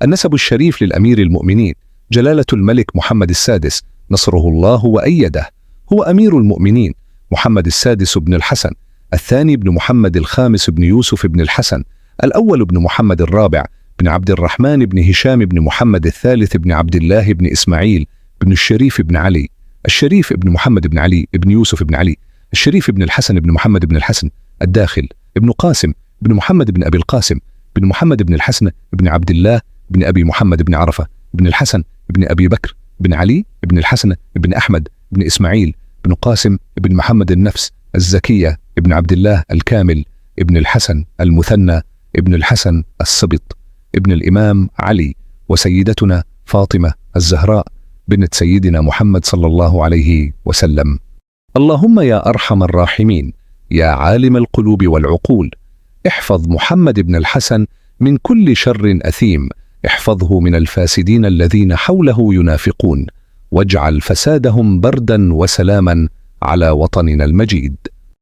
النسب الشريف للأمير المؤمنين جلالة الملك محمد السادس نصره الله وأيده، هو أمير المؤمنين محمد السادس بن الحسن، الثاني بن محمد الخامس بن يوسف بن الحسن، الأول بن محمد الرابع بن عبد الرحمن بن هشام بن محمد الثالث بن عبد الله بن إسماعيل بن الشريف بن علي، الشريف بن محمد بن علي بن يوسف بن علي، الشريف بن الحسن بن محمد بن الحسن، الداخل ابن قاسم بن محمد بن أبي القاسم بن محمد بن الحسن بن عبد الله بن أبي محمد بن عرفة بن الحسن بن أبي بكر بن علي بن الحسن بن أحمد بن إسماعيل بن قاسم بن محمد النفس الزكية بن عبد الله الكامل ابن الحسن المثنى ابن الحسن السبط ابن الإمام علي وسيدتنا فاطمة الزهراء بنت سيدنا محمد صلى الله عليه وسلم. اللهم يا أرحم الراحمين يا عالم القلوب والعقول، احفظ محمد بن الحسن من كل شر أثيم، احفظه من الفاسدين الذين حوله ينافقون، واجعل فسادهم بردا وسلاما على وطننا المجيد.